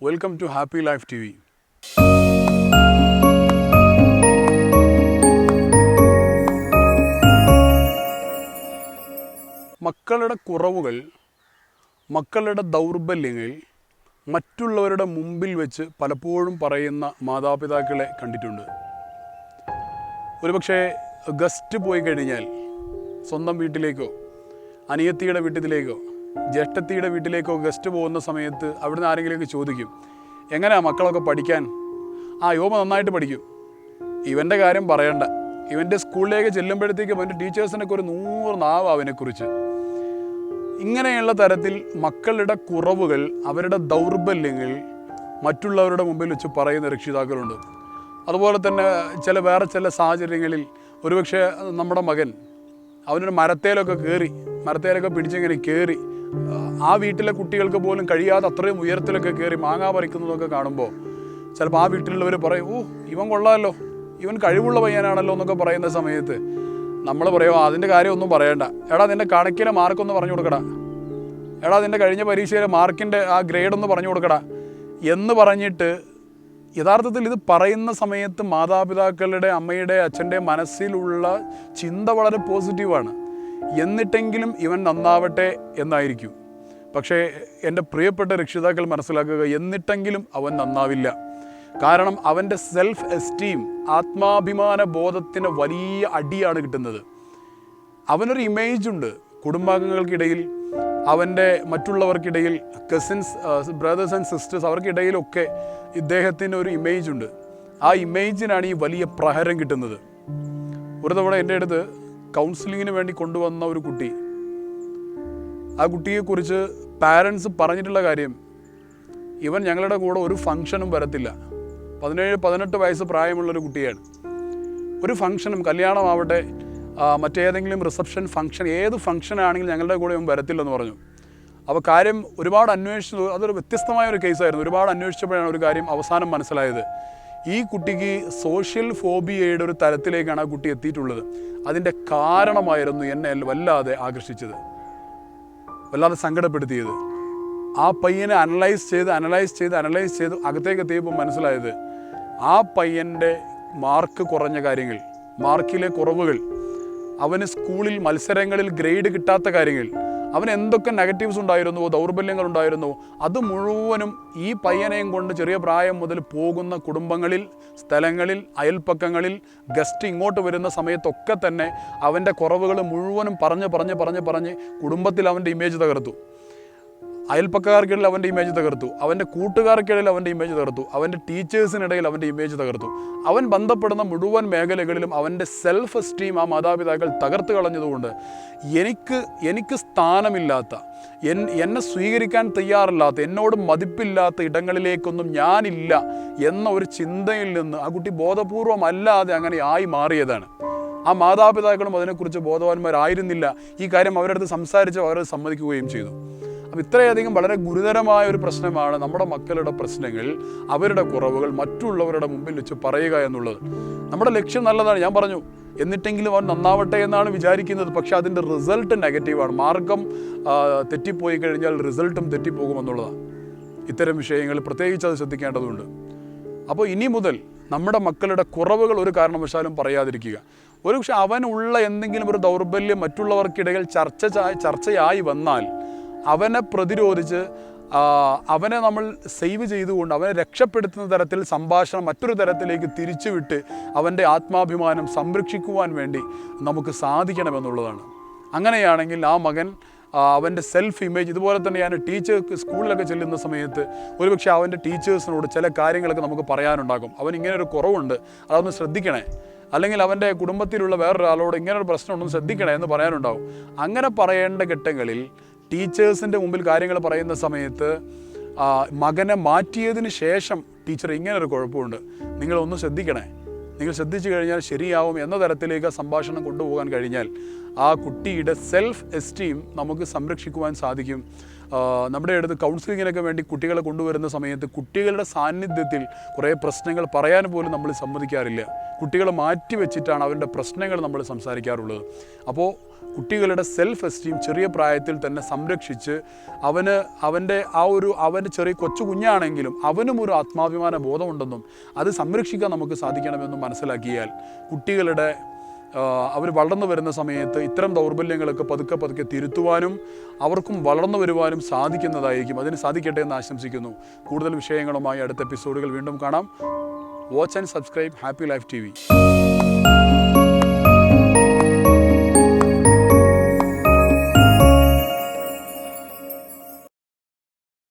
Welcome to Happy Life TV. മക്കളുടെ കുറവുകൾ, മക്കളുടെ ദൗർബല്യങ്ങൾ മറ്റുള്ളവരുടെ മുമ്പിൽ വെച്ച് പലപ്പോഴും പറയുന്ന മാതാപിതാക്കളെ കണ്ടിട്ടുണ്ട്. ഒരുപക്ഷെ ഗസ്റ്റ് പോയി കഴിഞ്ഞാൽ സ്വന്തം വീട്ടിലേക്കോ അനിയത്തിയുടെ വീട്ടിലേക്കോ ജ്യേഷ്ഠത്തിയുടെ വീട്ടിലേക്കോ ഗസ്റ്റ് പോകുന്ന സമയത്ത് അവിടുന്ന് ആരെങ്കിലുമൊക്കെ ചോദിക്കും, എങ്ങനെയാണ് മക്കളൊക്കെ പഠിക്കാൻ? യോമ നന്നായിട്ട് പഠിക്കും, ഇവൻ്റെ കാര്യം പറയണ്ട, ഇവൻ്റെ സ്കൂളിലേക്ക് ചെല്ലുമ്പോഴത്തേക്കും അവൻ്റെ ടീച്ചേഴ്സിനൊക്കെ ഒരു 100 നാവ് അവനെക്കുറിച്ച്. ഇങ്ങനെയുള്ള തരത്തിൽ മക്കളുടെ കുറവുകൾ, അവരുടെ ദൗർബല്യങ്ങൾ മറ്റുള്ളവരുടെ മുമ്പിൽ വെച്ച് പറയുന്ന രക്ഷിതാക്കളുണ്ട്. അതുപോലെ തന്നെ വേറെ ചില സാഹചര്യങ്ങളിൽ ഒരുപക്ഷെ നമ്മുടെ മകൻ അവനൊരു മരത്തേലൊക്കെ പിടിച്ചിങ്ങനെ കയറി ആ വീട്ടിലെ കുട്ടികൾക്ക് പോലും കഴിയാതെ അത്രയും ഉയരത്തിലൊക്കെ കയറി മാങ്ങ പറിക്കുന്നതൊക്കെ കാണുമ്പോൾ ചിലപ്പോൾ ആ വീട്ടിലുള്ളവർ പറയും, ഇവൻ കൊള്ളാമല്ലോ, ഇവൻ കഴിവുള്ള പയ്യനാണല്ലോ എന്നൊക്കെ പറയുന്ന സമയത്ത് നമ്മൾ പറയുമോ, അതിൻ്റെ കാര്യമൊന്നും പറയണ്ട, എടാ നിൻ്റെ കണക്കിലെ മാർക്കൊന്ന് പറഞ്ഞു കൊടുക്കടാ, എടാ നിൻ്റെ കഴിഞ്ഞ പരീക്ഷയിലെ മാർക്കിൻ്റെ ആ ഗ്രേഡൊന്ന് പറഞ്ഞു കൊടുക്കടാ എന്ന് പറഞ്ഞിട്ട് യഥാർത്ഥത്തിൽ ഇത് പറയുന്ന സമയത്ത് മാതാപിതാക്കളുടെ, അമ്മയുടെ, അച്ഛൻ്റെ മനസ്സിലുള്ള ചിന്ത വളരെ പോസിറ്റീവാണ്. എന്നിട്ടെങ്കിലും ഇവൻ നന്നാവട്ടെ എന്നായിരിക്കും. പക്ഷേ എൻ്റെ പ്രിയപ്പെട്ട രക്ഷിതാക്കൾ മനസ്സിലാക്കുക, എന്നിട്ടെങ്കിലും അവൻ നന്നാവില്ല. കാരണം അവൻ്റെ സെൽഫ് എസ്റ്റീം, ആത്മാഭിമാന ബോധത്തിന് വലിയ അടിയാണ് കിട്ടുന്നത്. അവനൊരു ഇമേജുണ്ട് കുടുംബാംഗങ്ങൾക്കിടയിൽ, അവൻ്റെ മറ്റുള്ളവർക്കിടയിൽ, കസിൻസ്, ബ്രദേഴ്സ് ആൻഡ് സിസ്റ്റേഴ്സ്, അവർക്കിടയിലൊക്കെ ഇദ്ദേഹത്തിന് ഒരു ഇമേജുണ്ട്. ആ ഇമേജിനാണ് ഈ വലിയ പ്രഹരം കിട്ടുന്നത്. ഒരു തവണ എൻ്റെ അടുത്ത് കൗൺസിലിങ്ങിന് വേണ്ടി കൊണ്ടുവന്ന ഒരു കുട്ടി, ആ കുട്ടിയെക്കുറിച്ച് പാരൻസ് പറഞ്ഞിട്ടുള്ള കാര്യം, ഇവൻ ഞങ്ങളുടെ കൂടെ ഒരു ഫംഗ്ഷനും വരത്തില്ല. 17-18 വയസ്സ് പ്രായമുള്ളൊരു കുട്ടിയാണ്. ഒരു ഫംഗ്ഷനും, കല്യാണമാവട്ടെ മറ്റേതെങ്കിലും റിസപ്ഷൻ ഫംഗ്ഷൻ, ഏത് ഫംഗ്ഷനാണെങ്കിലും ഞങ്ങളുടെ കൂടെ ഇവൻ വരത്തില്ലെന്ന് പറഞ്ഞു. അപ്പോൾ കാര്യം ഒരുപാട് അന്വേഷിച്ചു, അതൊരു വ്യത്യസ്തമായ ഒരു കേസായിരുന്നു. ഒരുപാട് അന്വേഷിച്ചപ്പോഴാണ് ഒരു കാര്യം അവസാനം മനസ്സിലായത്. ഈ കുട്ടിക്ക് സോഷ്യൽ ഫോബിയയുടെ ഒരു തലത്തിലേക്കാണ് ആ കുട്ടി എത്തിയിട്ടുള്ളത്. അതിൻ്റെ കാരണമായിരുന്നു എന്നെ വല്ലാതെ ആകർഷിച്ചത്, വല്ലാതെ സങ്കടപ്പെടുത്തിയത്. ആ പയ്യനെ അനലൈസ് ചെയ്ത് അകത്തേക്ക് എത്തിയപ്പോൾ മനസ്സിലായത്, ആ പയ്യൻ്റെ മാർക്ക് കുറഞ്ഞ കാര്യങ്ങൾ, മാർക്കിലെ കുറവുകൾ, അവന് സ്കൂളിൽ മത്സരങ്ങളിൽ ഗ്രേഡ് കിട്ടാത്ത കാര്യങ്ങൾ, അവന് എന്തൊക്കെ നെഗറ്റീവ്സ് ഉണ്ടായിരുന്നുവോ, ദൗർബല്യങ്ങൾ ഉണ്ടായിരുന്നുവോ, അത് മുഴുവനും ഈ പയ്യനെയും കൊണ്ട് ചെറിയ പ്രായം മുതൽ പോകുന്ന കുടുംബങ്ങളിൽ, സ്ഥലങ്ങളിൽ, അയൽപ്പക്കങ്ങളിൽ, ഗസ്റ്റ് ഇങ്ങോട്ട് വരുന്ന സമയത്തൊക്കെ തന്നെ അവൻ്റെ കുറവുകൾ മുഴുവനും പറഞ്ഞ് കുടുംബത്തിൽ അവൻ്റെ ഇമേജ് തകർത്തു. അയൽപ്പക്കാർക്കിടയിൽ അവൻ്റെ ഇമേജ് തകർത്തു, അവൻ്റെ കൂട്ടുകാർക്കിടയിൽ അവൻ്റെ ഇമേജ് തകർത്തു, അവൻ്റെ ടീച്ചേഴ്സിനിടയിൽ അവൻ്റെ ഇമേജ് തകർത്തു. അവൻ ബന്ധപ്പെടുന്ന മുഴുവൻ മേഖലകളിലും അവൻ്റെ സെൽഫ് എസ്റ്റീം ആ മാതാപിതാക്കൾ തകർത്ത് കളഞ്ഞതുകൊണ്ട് എനിക്ക് സ്ഥാനമില്ലാത്ത, എന്നെ സ്വീകരിക്കാൻ തയ്യാറില്ലാത്ത, എന്നോട് മതിപ്പില്ലാത്ത ഇടങ്ങളിലേക്കൊന്നും ഞാനില്ല എന്ന ഒരു ചിന്തയിൽ നിന്ന് ആ കുട്ടി ബോധപൂർവമല്ലാതെ അങ്ങനെ ആയി മാറിയതാണ്. ആ മാതാപിതാക്കളും അതിനെക്കുറിച്ച് ബോധവാന്മാരായിരുന്നില്ല. ഈ കാര്യം അവരുടെ അടുത്ത് സംസാരിച്ച് അവരത് സമ്മതിക്കുകയും ചെയ്തു. അപ്പം ഇത്രയധികം വളരെ ഗുരുതരമായ ഒരു പ്രശ്നമാണ് നമ്മുടെ മക്കളുടെ പ്രശ്നങ്ങൾ, അവരുടെ കുറവുകൾ മറ്റുള്ളവരുടെ മുമ്പിൽ വെച്ച് പറയുക എന്നുള്ളത്. നമ്മുടെ ലക്ഷ്യം നല്ലതാണ്, ഞാൻ പറഞ്ഞു, എന്നിട്ടെങ്കിലും അവൻ നന്നാവട്ടെ എന്നാണ് വിചാരിക്കുന്നത്. പക്ഷെ അതിൻ്റെ റിസൾട്ട് നെഗറ്റീവാണ്. മാർഗം തെറ്റിപ്പോയി കഴിഞ്ഞാൽ റിസൾട്ടും തെറ്റിപ്പോകുമെന്നുള്ളതാണ്. ഇത്തരം വിഷയങ്ങൾ പ്രത്യേകിച്ച് അത് ശ്രദ്ധിക്കേണ്ടതുണ്ട്. അപ്പോൾ ഇനി മുതൽ നമ്മുടെ മക്കളുടെ കുറവുകൾ ഒരു കാരണവശാലും പറയാതിരിക്കുക. ഒരുപക്ഷെ അവനുള്ള എന്തെങ്കിലും ഒരു ദൗർബല്യം മറ്റുള്ളവർക്കിടയിൽ ചർച്ചയായി വന്നാൽ അവനെ പ്രതിരോധിച്ച്, അവനെ നമ്മൾ സേവ് ചെയ്തുകൊണ്ട്, അവനെ രക്ഷപ്പെടുത്തുന്ന തരത്തിൽ സംഭാഷണം മറ്റൊരു തരത്തിലേക്ക് തിരിച്ചുവിട്ട് അവൻ്റെ ആത്മാഭിമാനം സംരക്ഷിക്കുവാൻ വേണ്ടി നമുക്ക് സാധിക്കണമെന്നുള്ളതാണ്. അങ്ങനെയാണെങ്കിൽ ആ മകൻ അവൻ്റെ സെൽഫ് ഇമേജ്, ഇതുപോലെ തന്നെ ഞാൻ സ്കൂളിലൊക്കെ ചെല്ലുന്ന സമയത്ത് ഒരുപക്ഷെ അവൻ്റെ ടീച്ചേഴ്സിനോട് ചില കാര്യങ്ങളൊക്കെ നമുക്ക് പറയാനുണ്ടാകും. അവൻ ഇങ്ങനെ ഒരു കുറവുണ്ട്, അതൊന്ന് ശ്രദ്ധിക്കണേ, അല്ലെങ്കിൽ അവൻ്റെ കുടുംബത്തിലുള്ള വേറൊരാളോട് ഇങ്ങനൊരു പ്രശ്നമുണ്ടെന്ന് ശ്രദ്ധിക്കണേ എന്ന് പറയാനുണ്ടാകും. അങ്ങനെ പറയേണ്ട ഘട്ടങ്ങളിൽ ടീച്ചേഴ്സിൻ്റെ മുമ്പിൽ കാര്യങ്ങൾ പറയുന്ന സമയത്ത് മകനെ മാറ്റിയതിന് ശേഷം ടീച്ചർ ഇങ്ങനൊരു കുഴപ്പമുണ്ട്, നിങ്ങളൊന്ന് ശ്രദ്ധിക്കണേ, നിങ്ങൾ ശ്രദ്ധിച്ചു കഴിഞ്ഞാൽ ശരിയാവും എന്ന തരത്തിലേക്ക് സംഭാഷണം കൊണ്ടുപോകാൻ കഴിഞ്ഞാൽ ആ കുട്ടിയുടെ സെൽഫ് എസ്റ്റീം നമുക്ക് സംരക്ഷിക്കുവാൻ സാധിക്കും. നമ്മുടെ അടുത്ത് കൗൺസിലിങ്ങിനൊക്കെ വേണ്ടി കുട്ടികളെ കൊണ്ടുവരുന്ന സമയത്ത് കുട്ടികളുടെ സാന്നിധ്യത്തിൽ കുറേ പ്രശ്നങ്ങൾ പറയാൻ പോലും നമ്മൾ സമ്മതിക്കാറില്ല. കുട്ടികളെ മാറ്റി വെച്ചിട്ടാണ് അവരുടെ പ്രശ്നങ്ങൾ നമ്മൾ സംസാരിക്കാറുള്ളത്. അപ്പോൾ കുട്ടികളുടെ സെൽഫ് എസ്റ്റീം ചെറിയ പ്രായത്തിൽ തന്നെ സംരക്ഷിച്ച് അവൻ്റെ ചെറിയ കൊച്ചു കുഞ്ഞാണെങ്കിലും അവനും ഒരു ആത്മാഭിമാന ബോധമുണ്ടെന്നും അത് സംരക്ഷിക്കാൻ നമുക്ക് സാധിക്കണമെന്നും മനസ്സിലാക്കിയാൽ കുട്ടികളുടെ അവർ വളർന്നു വരുന്ന സമയത്ത് ഇത്തരം ദൗർബല്യങ്ങളൊക്കെ പതുക്കെ തിരുത്തുവാനും അവർക്കും വളർന്നു വരുവാനും സാധിക്കുന്നതായിരിക്കും. അതിന് സാധിക്കട്ടെ എന്ന് ആശംസിക്കുന്നു. കൂടുതൽ വിഷയങ്ങളുമായി അടുത്ത എപ്പിസോഡുകൾ വീണ്ടും കാണാം. Watch and subscribe happy life TV.